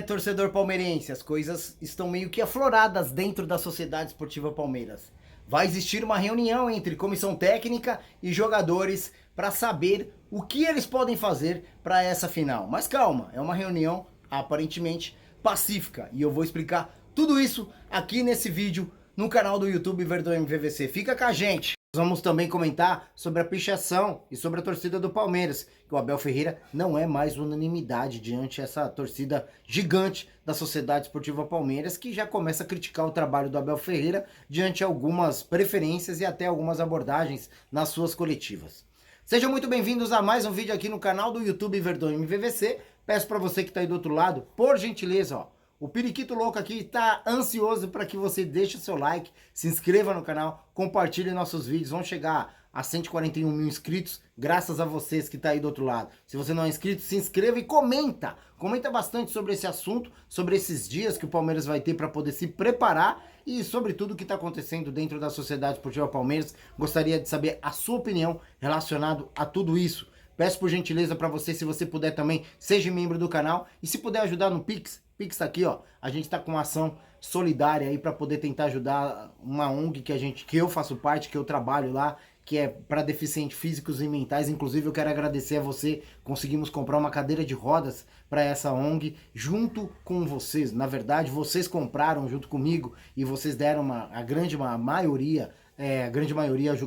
Torcedor palmeirense, as coisas estão meio que afloradas dentro da Sociedade Esportiva Palmeiras. Vai existir uma reunião entre comissão técnica e jogadores para saber o que eles podem fazer para essa final. Mas calma, é uma reunião aparentemente pacífica e eu vou explicar tudo isso aqui nesse vídeo no canal do YouTube Verdão MVVC. Fica com a gente! Vamos também comentar sobre a pichação e sobre a torcida do Palmeiras, que o Abel Ferreira não é mais unanimidade diante dessa torcida gigante da Sociedade Esportiva Palmeiras, que já começa a criticar o trabalho do Abel Ferreira diante de algumas preferências e até algumas abordagens nas suas coletivas. Sejam muito bem-vindos a mais um vídeo aqui no canal do YouTube Verdão MVVC. Peço para você que está aí do outro lado, por gentileza, o periquito louco aqui está ansioso para que você deixe o seu like, se inscreva no canal, compartilhe nossos vídeos. Vamos chegar a 141 mil inscritos, graças a vocês que estão aí do outro lado. Se você não é inscrito, se inscreva e comenta. Comenta bastante sobre esse assunto, sobre esses dias que o Palmeiras vai ter para poder se preparar e sobre tudo o que está acontecendo dentro da Sociedade Esportiva Palmeiras. Gostaria de saber a sua opinião relacionado a tudo isso. Peço por gentileza para você, se você puder também, seja membro do canal e se puder ajudar no Pix. Pix tá aqui, a gente tá com uma ação solidária aí para poder tentar ajudar uma ONG que eu faço parte, que eu trabalho lá, que é para deficientes físicos e mentais. Inclusive eu quero agradecer a você, conseguimos comprar uma cadeira de rodas para essa ONG junto com vocês. Na verdade, vocês compraram junto comigo e vocês deram a grande maioria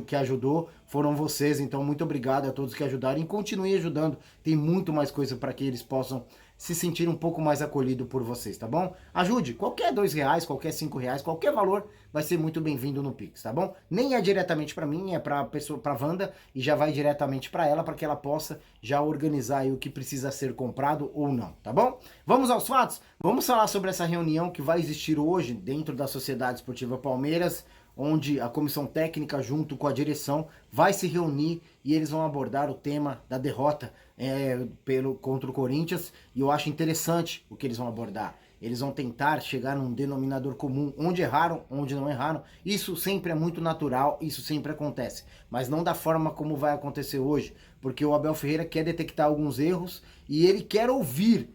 que ajudou foram vocês. Então muito obrigado a todos que ajudaram e continue ajudando. Tem muito mais coisa para que eles possam se sentir um pouco mais acolhido por vocês, tá bom? Ajude, qualquer R$2, qualquer R$5, qualquer valor vai ser muito bem-vindo no Pix, tá bom? Nem é diretamente para mim, é para Wanda e já vai diretamente para ela, para que ela possa já organizar aí o que precisa ser comprado ou não, tá bom? Vamos aos fatos? Vamos falar sobre essa reunião que vai existir hoje dentro da Sociedade Esportiva Palmeiras, onde a comissão técnica junto com a direção vai se reunir e eles vão abordar o tema da derrota contra o Corinthians. E eu acho interessante o que eles vão abordar. Eles vão tentar chegar num denominador comum, onde erraram, onde não erraram. Isso sempre é muito natural, isso sempre acontece. Mas não da forma como vai acontecer hoje, porque o Abel Ferreira quer detectar alguns erros e ele quer ouvir,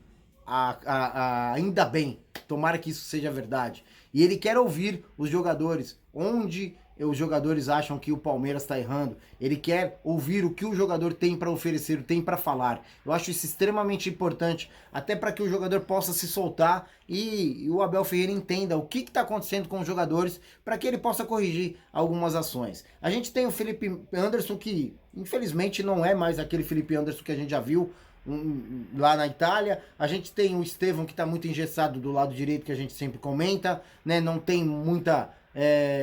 ainda bem, tomara que isso seja verdade. E ele quer ouvir os jogadores, onde os jogadores acham que o Palmeiras está errando. Ele quer ouvir o que o jogador tem para oferecer, tem para falar. Eu acho isso extremamente importante, até para que o jogador possa se soltar e o Abel Ferreira entenda o que está acontecendo com os jogadores, para que ele possa corrigir algumas ações. A gente tem o Felipe Anderson, que infelizmente não é mais aquele Felipe Anderson que a gente já viu lá na Itália. A gente tem o Estevão, que está muito engessado do lado direito, que a gente sempre comenta, né? Não tem muita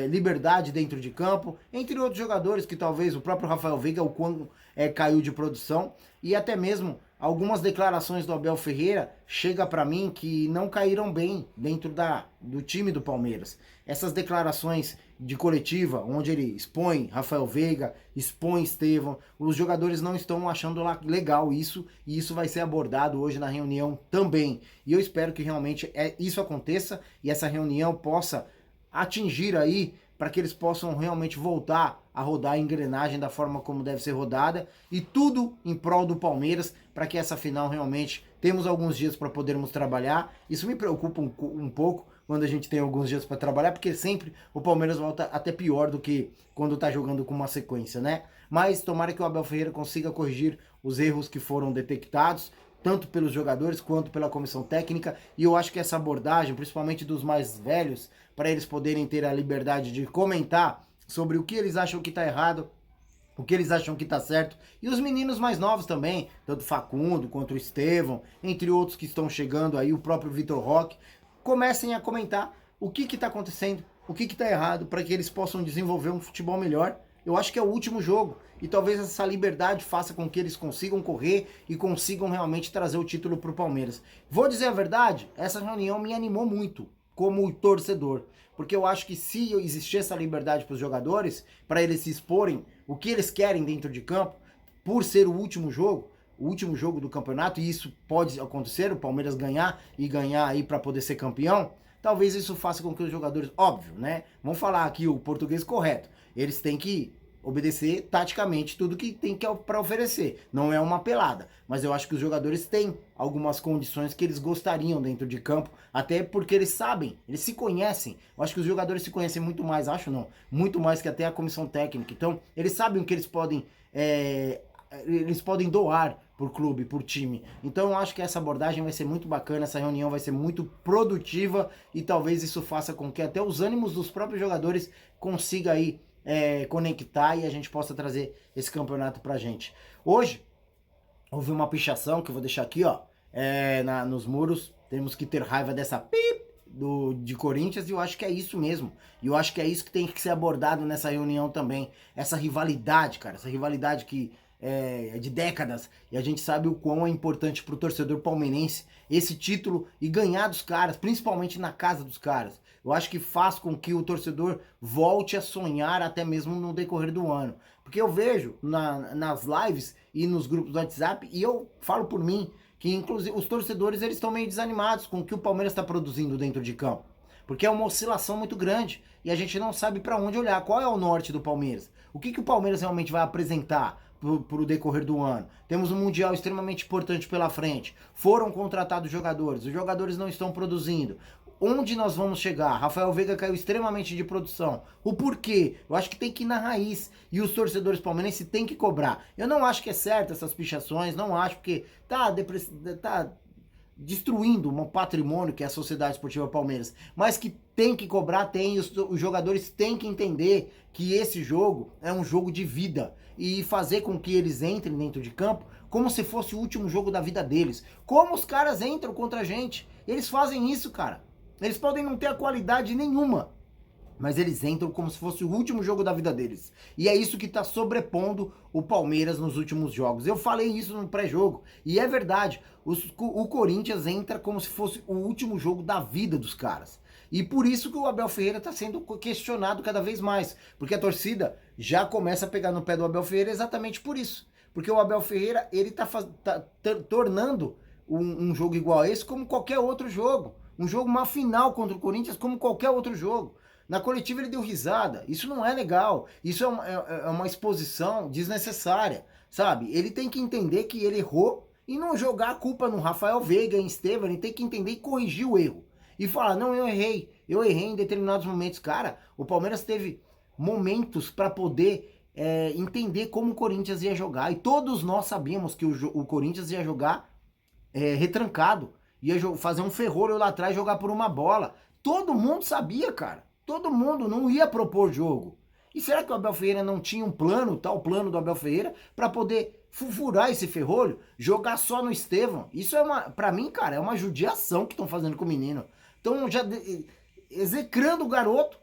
liberdade dentro de campo, entre outros jogadores, que talvez o próprio Rafael Veiga, o quão caiu de produção, e até mesmo algumas declarações do Abel Ferreira chega para mim que não caíram bem dentro do time do Palmeiras. Essas declarações de coletiva, onde ele expõe Rafael Veiga, expõe Estevão, os jogadores não estão achando legal isso, e isso vai ser abordado hoje na reunião também. E eu espero que realmente isso aconteça e essa reunião possa atingir aí, para que eles possam realmente voltar a rodar a engrenagem da forma como deve ser rodada, e tudo em prol do Palmeiras, para que essa final realmente, temos alguns dias para podermos trabalhar. Isso me preocupa um pouco quando a gente tem alguns dias para trabalhar, porque sempre o Palmeiras volta até pior do que quando está jogando com uma sequência, né? Mas tomara que o Abel Ferreira consiga corrigir os erros que foram detectados, tanto pelos jogadores quanto pela comissão técnica. E eu acho que essa abordagem, principalmente dos mais velhos, para eles poderem ter a liberdade de comentar sobre o que eles acham que está errado, o que eles acham que está certo, e os meninos mais novos também, tanto Facundo quanto o Estevão, entre outros que estão chegando aí, o próprio Vitor Roque, comecem a comentar o que está acontecendo, o que está errado, para que eles possam desenvolver um futebol melhor. Eu acho que é o último jogo, e talvez essa liberdade faça com que eles consigam correr e consigam realmente trazer o título para o Palmeiras. Vou dizer a verdade, essa reunião me animou muito como torcedor, porque eu acho que se existir essa liberdade para os jogadores, para eles se exporem o que eles querem dentro de campo, por ser o último jogo do campeonato, e isso pode acontecer, o Palmeiras ganhar aí para poder ser campeão, talvez isso faça com que os jogadores, óbvio, né? Vamos falar aqui o português correto. Eles têm que obedecer taticamente tudo que tem que para oferecer. Não é uma pelada, mas eu acho que os jogadores têm algumas condições que eles gostariam dentro de campo, até porque eles sabem, eles se conhecem. Eu acho que os jogadores se conhecem muito mais, acho não, muito mais que até a comissão técnica. Então, eles sabem o que eles podem doar por clube, por time. Então eu acho que essa abordagem vai ser muito bacana, essa reunião vai ser muito produtiva e talvez isso faça com que até os ânimos dos próprios jogadores consiga aí conectar e a gente possa trazer esse campeonato pra gente. Hoje, houve uma pichação que eu vou deixar aqui, ó, nos muros. Temos que ter raiva dessa pip de Corinthians e eu acho que é isso mesmo. E eu acho que é isso que tem que ser abordado nessa reunião também. Essa rivalidade, cara, essa rivalidade que é de décadas e a gente sabe o quão é importante pro torcedor palmeirense esse título e ganhar dos caras, principalmente na casa dos caras. Eu acho que faz com que o torcedor volte a sonhar até mesmo no decorrer do ano. Porque eu vejo nas lives e nos grupos do WhatsApp, e eu falo por mim, que inclusive os torcedores eles estão meio desanimados com o que o Palmeiras está produzindo dentro de campo. Porque é uma oscilação muito grande e a gente não sabe para onde olhar. Qual é o norte do Palmeiras? O que o Palmeiras realmente vai apresentar pro decorrer do ano? Temos um Mundial extremamente importante pela frente. Foram contratados jogadores. Os jogadores não estão produzindo. Onde nós vamos chegar? Rafael Veiga caiu extremamente de produção. O porquê? Eu acho que tem que ir na raiz. E os torcedores palmeirenses têm que cobrar. Eu não acho que é certo essas pichações. Não acho, porque tá destruindo um patrimônio que é a Sociedade Esportiva Palmeiras, mas que tem que cobrar, tem, os jogadores têm que entender que esse jogo é um jogo de vida e fazer com que eles entrem dentro de campo como se fosse o último jogo da vida deles. Como os caras entram contra a gente? Eles fazem isso, cara. Eles podem não ter a qualidade nenhuma, mas eles entram como se fosse o último jogo da vida deles. E é isso que tá sobrepondo o Palmeiras nos últimos jogos. Eu falei isso no pré-jogo, e é verdade. O Corinthians entra como se fosse o último jogo da vida dos caras. E por isso que o Abel Ferreira tá sendo questionado cada vez mais. Porque a torcida já começa a pegar no pé do Abel Ferreira exatamente por isso. Porque o Abel Ferreira, ele tá tornando um jogo igual a esse como qualquer outro jogo. Um jogo, uma final contra o Corinthians como qualquer outro jogo. Na coletiva ele deu risada. Isso não é legal. Isso é uma exposição desnecessária, sabe? Ele tem que entender que ele errou e não jogar a culpa no Rafael Veiga e Estevam. Ele tem que entender e corrigir o erro. E falar, não, eu errei em determinados momentos. Cara, o Palmeiras teve momentos para poder entender como o Corinthians ia jogar. E todos nós sabíamos que o Corinthians ia jogar retrancado. Ia fazer um ferrolho lá atrás, jogar por uma bola. Todo mundo sabia, cara. Todo mundo não ia propor jogo. E será que o Abel Ferreira não tinha um plano, tal plano do Abel Ferreira, para poder furar esse ferrolho, jogar só no Estevam? Isso pra mim, cara, é uma judiação que estão fazendo com o menino. Estão já execrando o garoto,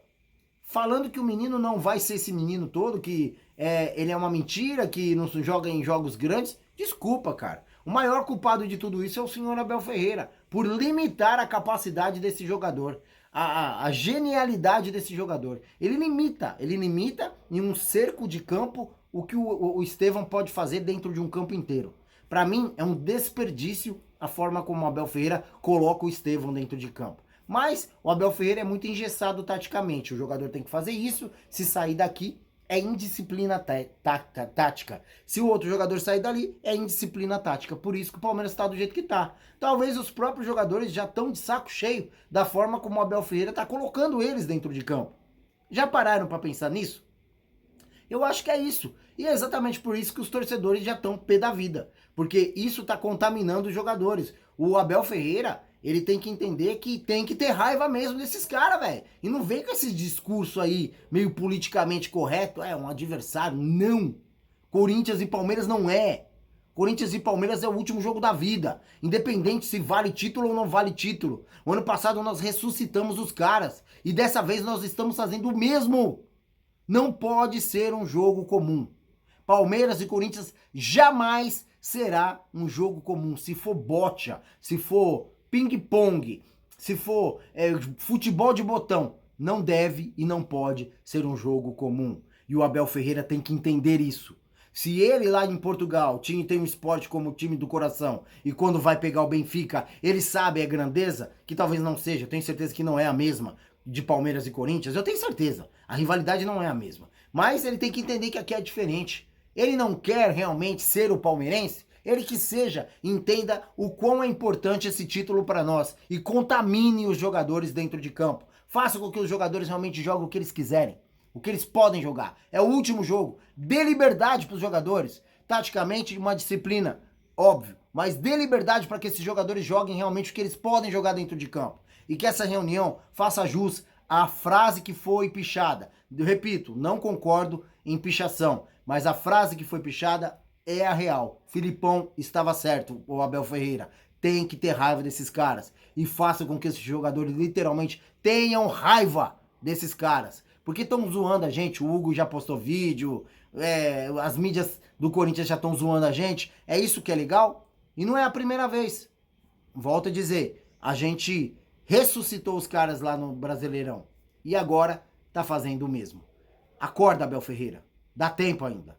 falando que o menino não vai ser esse menino todo, que ele é uma mentira, que não joga em jogos grandes. Desculpa, cara. O maior culpado de tudo isso é o senhor Abel Ferreira, por limitar a capacidade desse jogador, a genialidade desse jogador. Ele limita em um cerco de campo o que o Estevam pode fazer dentro de um campo inteiro. Para mim, é um desperdício a forma como o Abel Ferreira coloca o Estevam dentro de campo. Mas o Abel Ferreira é muito engessado taticamente. O jogador tem que fazer isso, se sair daqui, é indisciplina tática. Se o outro jogador sair dali, é indisciplina tática. Por isso que o Palmeiras está do jeito que está. Talvez os próprios jogadores já estão de saco cheio da forma como o Abel Ferreira está colocando eles dentro de campo. Já pararam para pensar nisso? Eu acho que é isso. E é exatamente por isso que os torcedores já estão pé da vida. Porque isso está contaminando os jogadores. O Abel Ferreira, ele tem que entender que tem que ter raiva mesmo desses caras, velho. E não vem com esse discurso aí, meio politicamente correto. É um adversário. Não. Corinthians e Palmeiras não é. Corinthians e Palmeiras é o último jogo da vida. Independente se vale título ou não vale título. O ano passado nós ressuscitamos os caras. E dessa vez nós estamos fazendo o mesmo. Não pode ser um jogo comum. Palmeiras e Corinthians jamais será um jogo comum. Se for bocha, se for ping-pong, se for futebol de botão, não deve e não pode ser um jogo comum. E o Abel Ferreira tem que entender isso. Se ele lá em Portugal tem um esporte como o time do coração e quando vai pegar o Benfica, ele sabe a grandeza, que talvez não seja, eu tenho certeza que não é a mesma de Palmeiras e Corinthians, eu tenho certeza, a rivalidade não é a mesma. Mas ele tem que entender que aqui é diferente. Ele não quer realmente ser o palmeirense, ele que seja, entenda o quão é importante esse título para nós e contamine os jogadores dentro de campo. Faça com que os jogadores realmente joguem o que eles quiserem, o que eles podem jogar. É o último jogo. Dê liberdade para os jogadores. Taticamente, uma disciplina, óbvio, mas dê liberdade para que esses jogadores joguem realmente o que eles podem jogar dentro de campo. E que essa reunião faça jus à frase que foi pichada. Eu repito, não concordo em pichação, mas a frase que foi pichada é a real. Filipão estava certo, o Abel Ferreira. Tem que ter raiva desses caras. E faça com que esses jogadores literalmente tenham raiva desses caras. Porque estão zoando a gente, o Hugo já postou vídeo, as mídias do Corinthians já estão zoando a gente. É isso que é legal? E não é a primeira vez. Volto a dizer, a gente ressuscitou os caras lá no Brasileirão. E agora tá fazendo o mesmo. Acorda, Abel Ferreira. Dá tempo ainda.